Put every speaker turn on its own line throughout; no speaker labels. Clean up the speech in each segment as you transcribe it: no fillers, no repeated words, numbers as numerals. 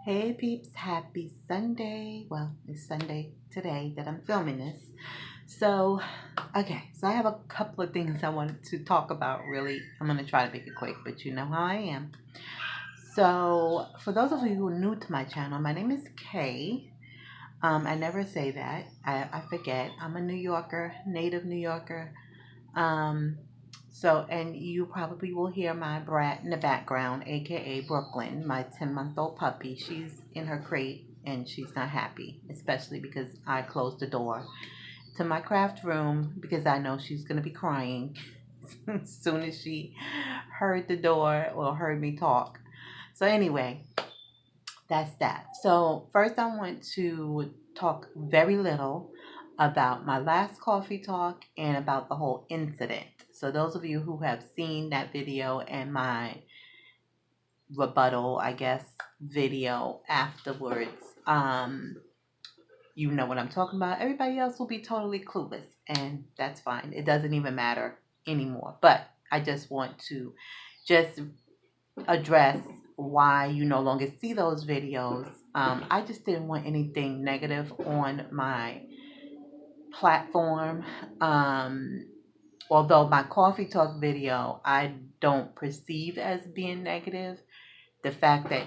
Hey peeps, happy Sunday. Well, it's Sunday today that I'm filming this. So I have a couple of things I wanted to talk about really. I'm going to try to make it quick, but you know how I am. So, for those of you who are new to my channel, my name is Kay. I never say that. I forget. I'm a New Yorker, native New Yorker. Um, and you probably will hear my brat in the background, aka Brooklyn, my 10-month-old puppy. She's in her crate and she's not happy, especially because I closed the door to my craft room because I know she's going to be crying as soon as she heard the door or heard me talk. So, anyway, that's that. So, first, I want to talk very little about my last coffee talk and about the whole incident. So, those of you who have seen that video and my rebuttal, I guess, video afterwards, you know what I'm talking about. Everybody else will be totally clueless, and that's fine. It doesn't even matter anymore. But I just want to just address why you no longer see those videos. I just didn't want anything negative on my platform. Although my coffee talk video I don't perceive as being negative, the fact that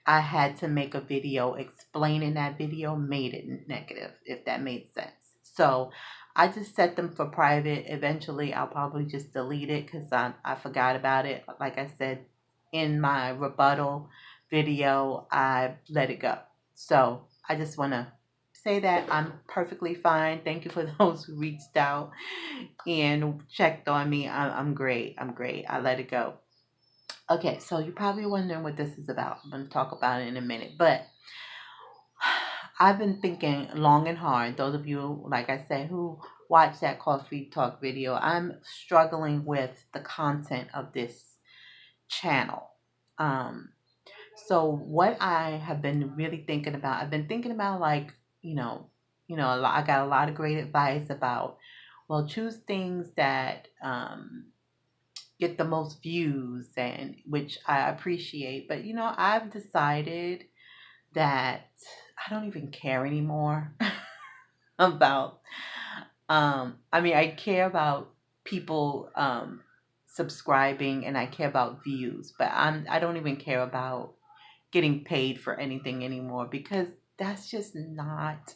I had to make a video explaining that video made it negative, if that made sense. So I just set them for private. Eventually, I'll probably just delete it because I forgot about it. Like I said in my rebuttal video, I let it go. So I just want to say that I'm perfectly fine. Thank you for those who reached out and checked on me. I'm great. I'm great. I let it go. Okay, so you're probably wondering what this is about. I'm going to talk about it in a minute. But I've been thinking long and hard. Those of you, like I said, who watch that coffee talk video, I'm struggling with the content of this channel. Um, so what I have been really thinking about, I've been thinking about like, I got a lot of great advice about, well, choose things that get the most views, and which I appreciate. But I've decided that I don't even care anymore about I care about people subscribing, and I care about views, but I don't even care about getting paid for anything anymore because that's just not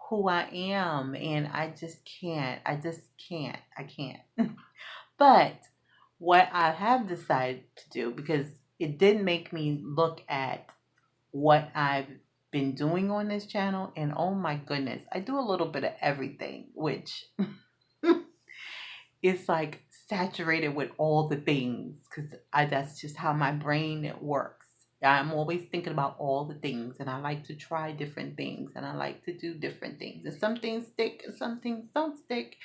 who I am, and I just can't. I can't. But what I have decided to do, because it did make me look at what I've been doing on this channel, and oh my goodness, I do a little bit of everything, which is like saturated with all the things because I that's just how my brain works. I'm always thinking about all the things, and I like to try different things, and I like to do different things, and some things stick and some things don't stick.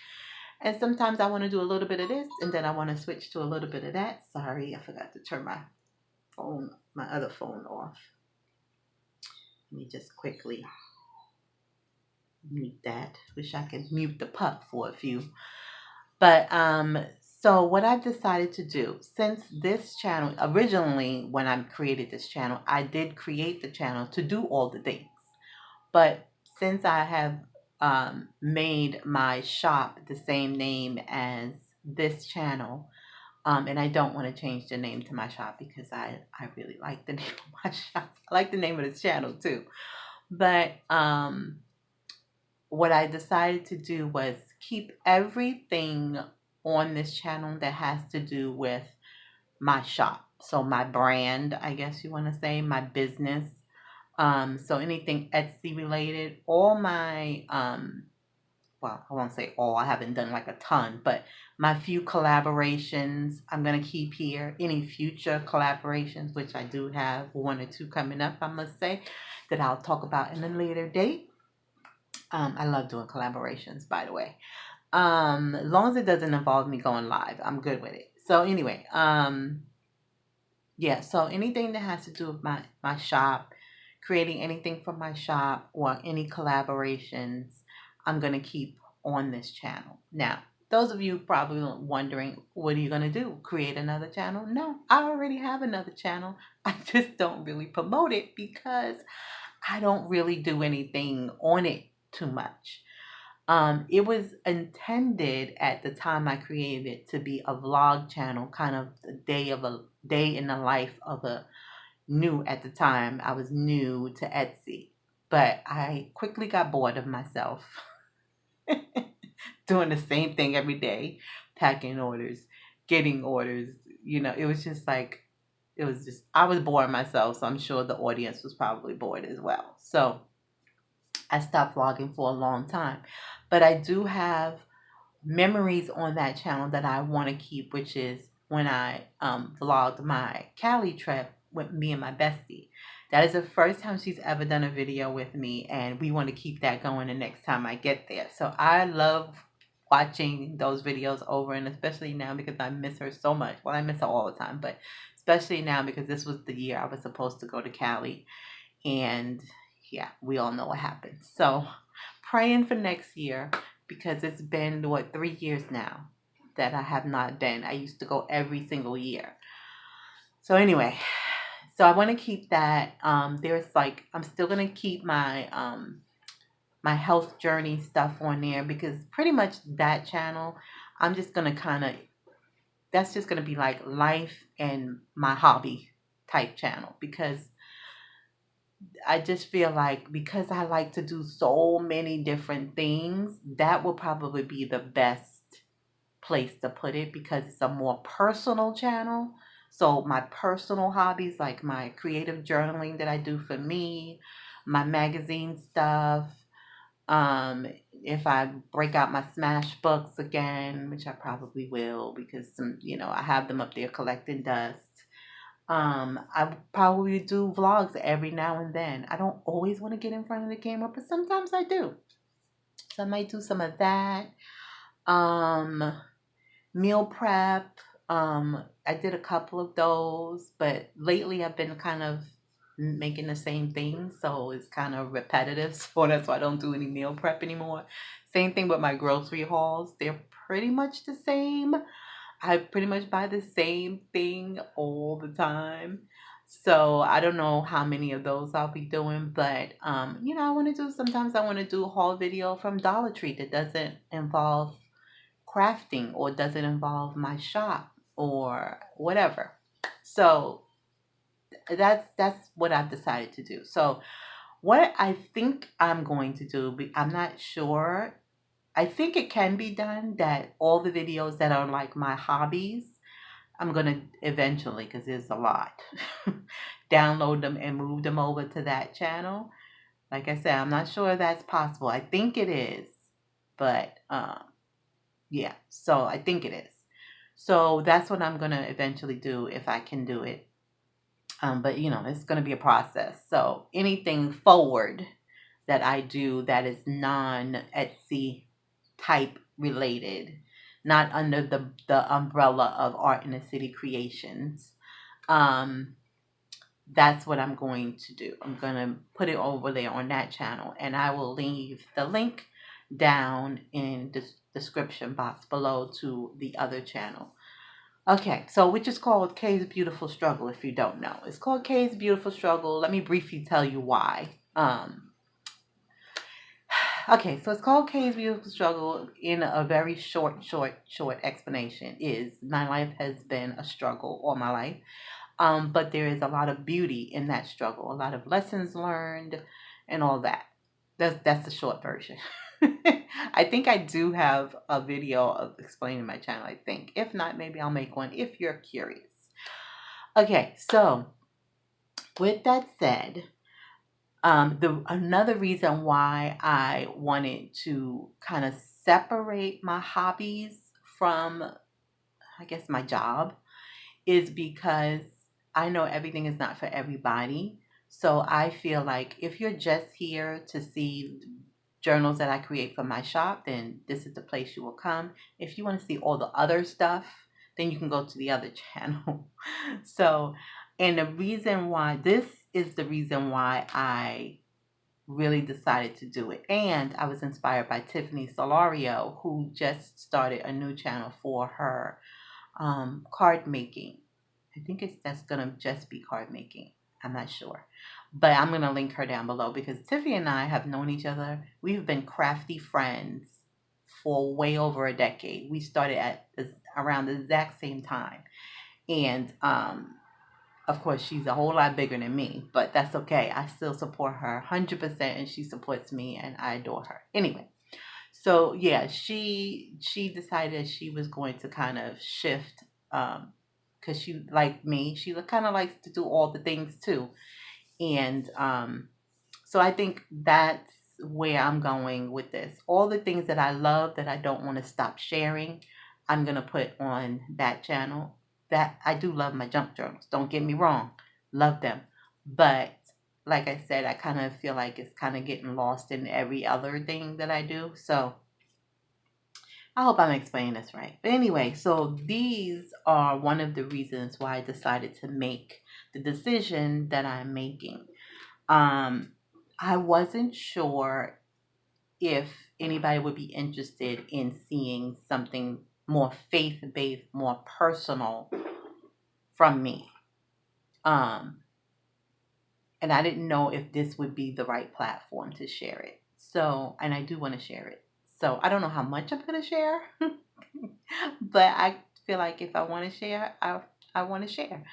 And sometimes I want to do a little bit of this, and then I want to switch to a little bit of that. Sorry, I forgot to turn my other phone off. Let me just quickly mute that. Wish I could mute the pup for a few. But so what I've decided to do, since this channel, originally when I created this channel, I did create the channel to do all the things. But since I have made my shop the same name as this channel, and I don't want to change the name to my shop because I really like the name of my shop. I like the name of this channel too. But what I decided to do was keep everything on this channel that has to do with my shop. So my brand, I guess you want to say, my business. So anything Etsy related, all my well, I won't say all, I haven't done like a ton, but my few collaborations I'm gonna keep here. Any future collaborations, which I do have one or two coming up, I must say, that I'll talk about in a later date. I love doing collaborations, by the way. As long as it doesn't involve me going live, I'm good with it. So anyway, yeah. So anything that has to do with my shop, creating anything for my shop or any collaborations, I'm gonna keep on this channel. Now, Those of you probably wondering, what are you going to do? Create another channel? No, I already have another channel. I just don't really promote it because I don't really do anything on it too much. It was intended at the time I created it to be a vlog channel, kind of the day in the life of a new at the time. I was new to Etsy, but I quickly got bored of myself doing the same thing every day, packing orders, getting orders. It was just like, I was bored myself, so I'm sure the audience was probably bored as well. So I stopped vlogging for a long time. But I do have memories on that channel that I want to keep, which is when I vlogged my Cali trip with me and my bestie. That is the first time she's ever done a video with me, and we want to keep that going the next time I get there. So I love watching those videos over, and especially now because I miss her so much. Well, I miss her all the time, but especially now because this was the year I was supposed to go to Cali, and yeah, we all know what happened. So praying for next year, because it's been 3 years now that I have not been. I used to go every single year. So anyway, so I want to keep that. I'm still gonna keep my health journey stuff on there, because pretty much that channel, I'm just gonna that's just gonna be like life and my hobby type channel, because I just feel like, because I like to do so many different things, that will probably be the best place to put it, because it's a more personal channel. So my personal hobbies, like my creative journaling that I do for me, my magazine stuff, if I break out my smash books again, which I probably will, because I have them up there collecting dust. I probably do vlogs every now and then. I don't always want to get in front of the camera, but sometimes I do. So I might do some of that. Meal prep. I did a couple of those, but lately I've been kind of making the same thing, so it's kind of repetitive. So that's why I don't do any meal prep anymore. Same thing with my grocery hauls. They're pretty much the same. I pretty much buy the same thing all the time. So I don't know how many of those I'll be doing, but sometimes I want to do a haul video from Dollar Tree that doesn't involve crafting or doesn't involve my shop or whatever. So that's what I've decided to do. So what I think I'm going to do, I'm not sure. I think it can be done that all the videos that are like my hobbies, I'm going to eventually, because there's a lot, download them and move them over to that channel. Like I said, I'm not sure if that's possible. I think it is, but yeah, so I think it is. So that's what I'm going to eventually do if I can do it. But it's going to be a process. So anything forward that I do that is non-Etsy type related, not under the umbrella of Art in the City Creations, that's what I'm going to do. I'm going to put it over there on that channel, and I will leave the link down in the description box below to the other channel. Okay, so which is called Kay's Beautiful Struggle, if you don't know. It's called Kay's Beautiful Struggle. Let me briefly tell you why. Okay, so it's called Kay's Beautiful Struggle. In a very short explanation, is my life has been a struggle all my life. But there is a lot of beauty in that struggle, a lot of lessons learned, and all that. That's the short version. I think I do have a video of explaining my channel, I think. If not, maybe I'll make one if you're curious. Okay, so with that said, another reason why I wanted to kind of separate my hobbies from, I guess, my job, is because I know everything is not for everybody. So I feel like if you're just here to see journals that I create for my shop, then this is the place you will come. If you want to see all the other stuff, then you can go to the other channel. So, and the reason why, this is the reason why I really decided to do it. And I was inspired by Tiffany Solorio, who just started a new channel for her card making. I think that's gonna just be card making. I'm not sure, but I'm gonna link her down below because Tiffany and I have known each other. We've been crafty friends for way over a decade. We started at around the exact same time, and of course, she's a whole lot bigger than me, but that's okay. I still support her 100%, and she supports me, and I adore her. Anyway, so yeah, she decided she was going to kind of shift, because she, like me, she kind of likes to do all the things too, and so I think that's where I'm going with this. All the things that I love that I don't want to stop sharing, I'm going to put on that channel. That I do love my junk journals. Don't get me wrong. Love them. But like I said, I kind of feel like it's kind of getting lost in every other thing that I do. So I hope I'm explaining this right. But anyway, so these are one of the reasons why I decided to make the decision that I'm making. I wasn't sure if anybody would be interested in seeing something more faith-based, more personal from me. And I didn't know if this would be the right platform to share it. So, and I do want to share it. So I don't know how much I'm going to share, but I feel like if I want to share, I want to share.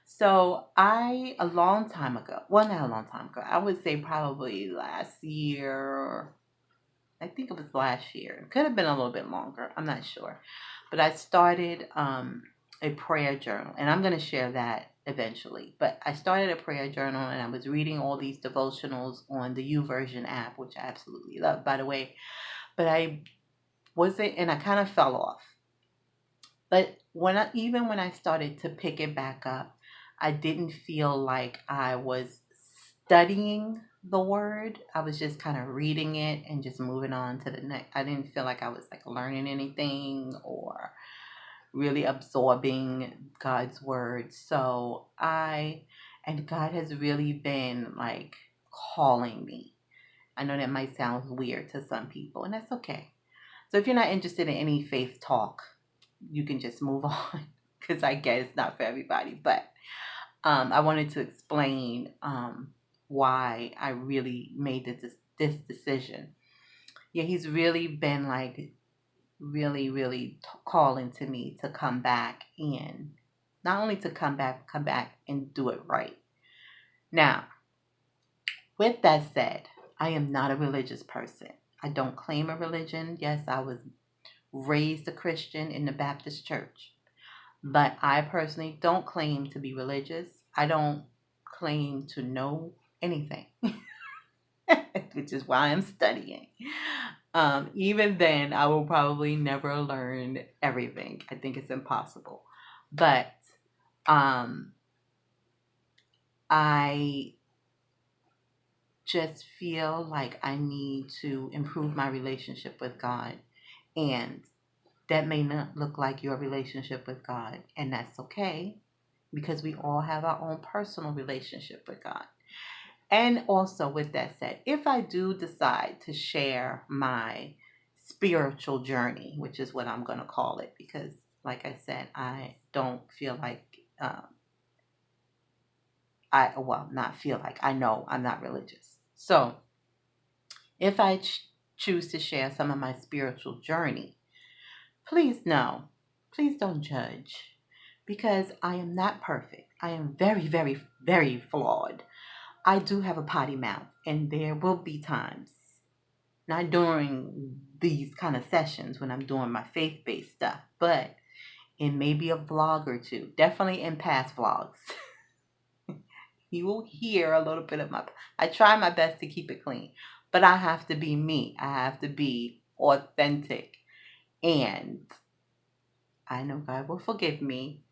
So a long time ago, well, not a long time ago, I would say probably last year. I think it was last year. It could have been a little bit longer. I'm not sure. But I started a prayer journal, and I'm going to share that eventually. But I started a prayer journal, and I was reading all these devotionals on the YouVersion app, which I absolutely love, by the way. But I wasn't, and I kind of fell off. But even when I started to pick it back up, I didn't feel like I was studying the word. I was just kind of reading it and just moving on to the next. I didn't feel like I was like learning anything or really absorbing God's word. And God has really been like calling me. I know that might sound weird to some people, and that's okay. So if you're not interested in any faith talk, you can just move on because I get it's not for everybody. But I wanted to explain why I really made this decision. Yeah, he's really been like really, really calling to me to come back, and not only to come back and do it right. Now, with that said, I am not a religious person. I don't claim a religion. Yes, I was raised a Christian in the Baptist church. But I personally don't claim to be religious. I don't claim to know anything, which is why I'm studying. Even then, I will probably never learn everything. I think it's impossible. But I just feel like I need to improve my relationship with God. And that may not look like your relationship with God, and that's okay because we all have our own personal relationship with God. And also, with that said, if I do decide to share my spiritual journey, which is what I'm going to call it, because, like I said, I don't feel like, not feel like, I know I'm not religious. So, if I choose to share some of my spiritual journey, please don't judge, because I am not perfect. I am very, very, very flawed. I do have a potty mouth, and there will be times, not during these kind of sessions when I'm doing my faith-based stuff, but in maybe a vlog or two, definitely in past vlogs. You will hear a little bit of I try my best to keep it clean, but I have to be me. I have to be authentic, and I know God will forgive me.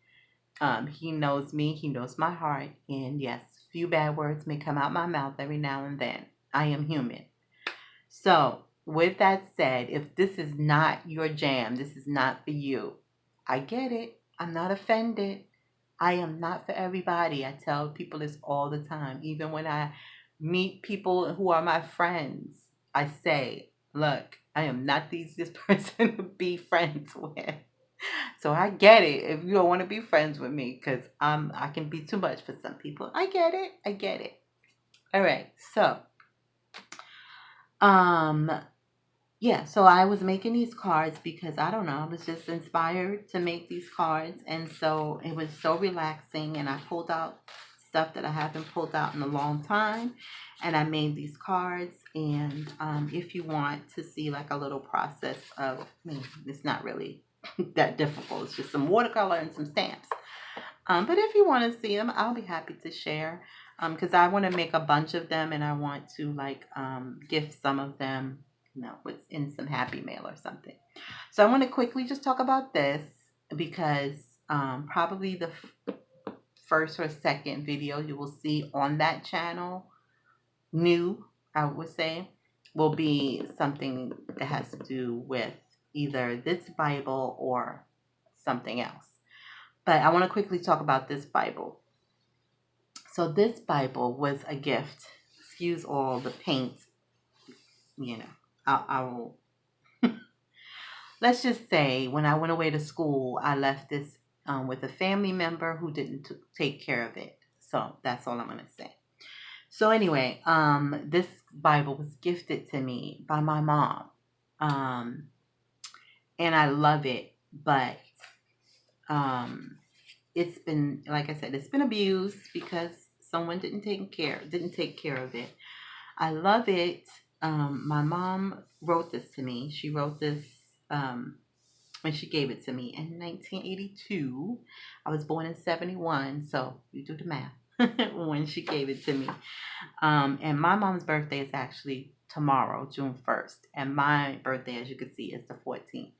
He knows me. He knows my heart. And yes, few bad words may come out my mouth every now and then. I am human. So, with that said, if this is not your jam, this is not for you, I get it. I'm not offended. I am not for everybody. I tell people this all the time. Even when I meet people who are my friends, I say, look, I am not the easiest person to be friends with. So I get it if you don't want to be friends with me, because I can be too much for some people. I get it. I get it. All right. So um yeah, so I was making these cards because I don't know, I was just inspired to make these cards, and so it was so relaxing. And I pulled out stuff that I haven't pulled out in a long time, and I made these cards. And if you want to see like a little process of, it's not really that difficult. It's just some watercolor and some stamps. But if you want to see them, I'll be happy to share. Because I want to make a bunch of them, and I want to like gift some of them, with in some Happy Mail or something. So I want to quickly just talk about this because probably the first or second video you will see on that channel, new, I would say, will be something that has to do with either this Bible or something else. But I want to quickly talk about this Bible. So this Bible was a gift. Excuse all the paint, you know. I will. Let's just say when I went away to school, I left this with a family member who didn't take care of it. So that's all I'm gonna say. So anyway, this Bible was gifted to me by my mom, and I love it. But it's been, like I said, it's been abused because someone didn't take care of it. I love it. My mom wrote this to me. She wrote this when she gave it to me in 1982. I was born in 71, so you do the math when she gave it to me. And my mom's birthday is actually tomorrow, June 1st. And my birthday, as you can see, is the 14th.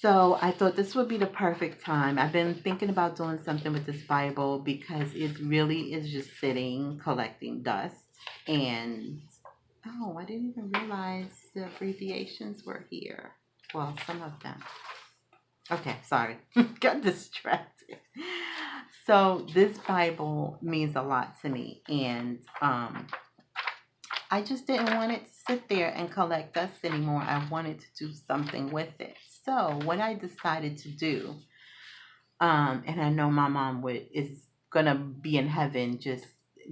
So I thought this would be the perfect time. I've been thinking about doing something with this Bible because it really is just sitting collecting dust. And oh, I didn't even realize the abbreviations were here. Well, some of them. Okay, sorry. Got distracted. So this Bible means a lot to me, and I just didn't want it to sit there and collect dust anymore. I wanted to do something with it. So what I decided to do, and I know my mom is gonna be in heaven just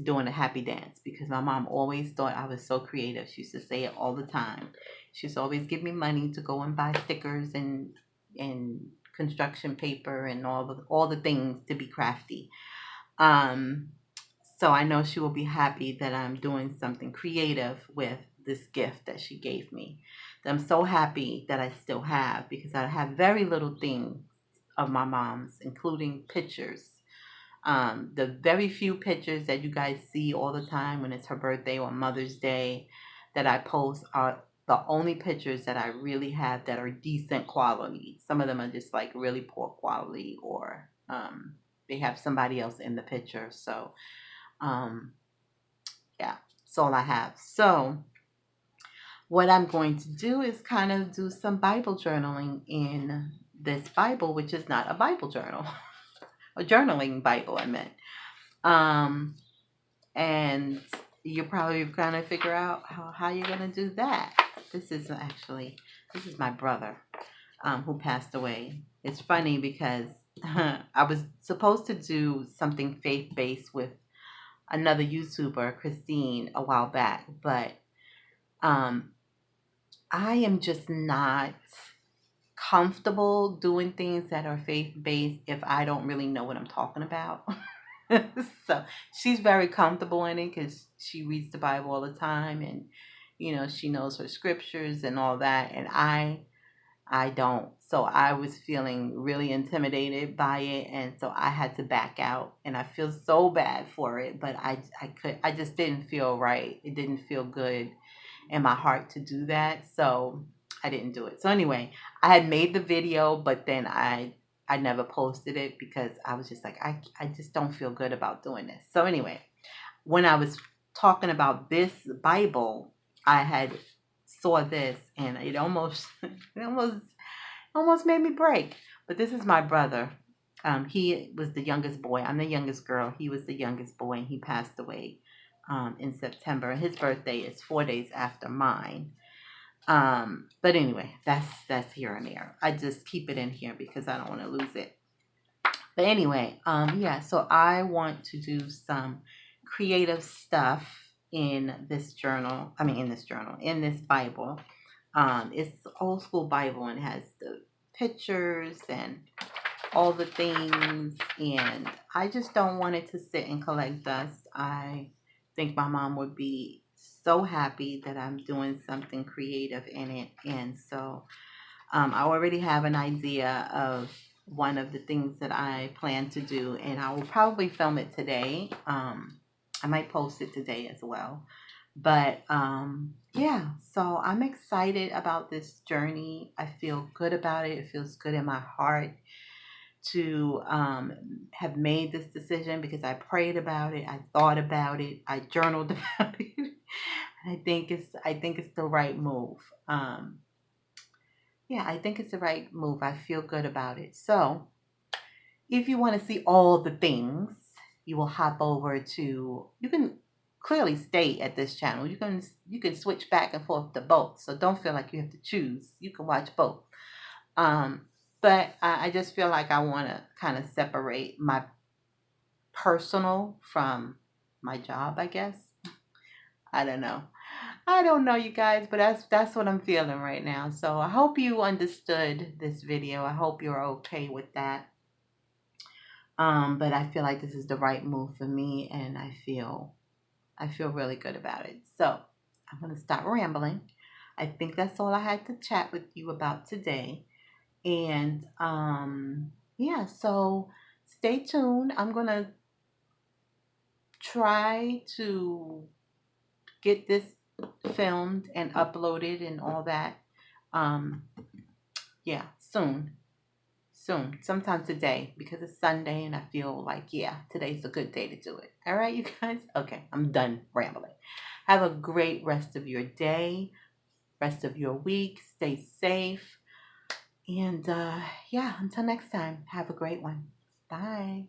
doing a happy dance because my mom always thought I was so creative. She used to say it all the time. She used to always give me money to go and buy stickers and construction paper and all the things to be crafty. Um, so I know she will be happy that I'm doing something creative with this gift that she gave me. That I'm so happy that I still have because I have very little things of my mom's, including pictures. The very few pictures that you guys see all the time when it's her birthday or Mother's Day that I post are the only pictures that I really have that are decent quality. Some of them are just like really poor quality, or they have somebody else in the picture. So, um, yeah, that's all I have. So, what I'm going to do is kind of do some Bible journaling in this Bible, which is not a Bible journal, a journaling Bible, I meant. And you're probably going to figure out how you're going to do that. This is my brother who passed away. It's funny because I was supposed to do something faith-based with another YouTuber, Christine, a while back, but um, I am just not comfortable doing things that are faith-based if I don't really know what I'm talking about. So she's very comfortable in it because she reads the Bible all the time, and she knows her scriptures and all that, and I don't. So I was feeling really intimidated by it, and so I had to back out, and I feel so bad for it, but I just didn't feel right. It didn't feel good in my heart to do that, so I didn't do it. So anyway, I had made the video, but then I never posted it because I was just like, I just don't feel good about doing this. So anyway, when I was talking about this Bible, I had saw this, and it almost almost made me break. But this is my brother. He was the youngest boy. I'm the youngest girl. He was the youngest boy, and he passed away in September. His birthday is 4 days after mine. But anyway, that's here and there. I just keep it in here because I don't want to lose it. But anyway, yeah, so I want to do some creative stuff in this journal. I mean, in this Bible. It's old school Bible and it has the pictures and all the things. And I just don't want it to sit and collect dust. I think my mom would be so happy that I'm doing something creative in it. And so I already have an idea of one of the things that I plan to do, and I will probably film it today. I might post it today as well. But yeah, so I'm excited about this journey. I feel good about it. It feels good in my heart to have made this decision because I prayed about it, I thought about it, I journaled about it. And I think it's the right move. Yeah, I think it's the right move. I feel good about it. So, if you want to see all the things, you will hop over to. You can clearly stay at this channel. You can switch back and forth to both. So don't feel like you have to choose. You can watch both. Um, but I just feel like I want to kind of separate my personal from my job. I guess I don't know. I don't know, you guys, but that's what I'm feeling right now. So I hope you understood this video. I hope you're okay with that. But I feel like this is the right move for me, and I feel really good about it. So I'm gonna stop rambling. I think that's all I had to chat with you about today. And yeah, so stay tuned. I'm gonna try to get this filmed and uploaded and all that. Um, yeah, soon, sometime today because it's Sunday and I feel like, yeah, today's a good day to do it. All right, you guys? Okay, I'm done rambling. Have a great rest of your day, rest of your week. Stay safe. And yeah, until next time, have a great one. Bye.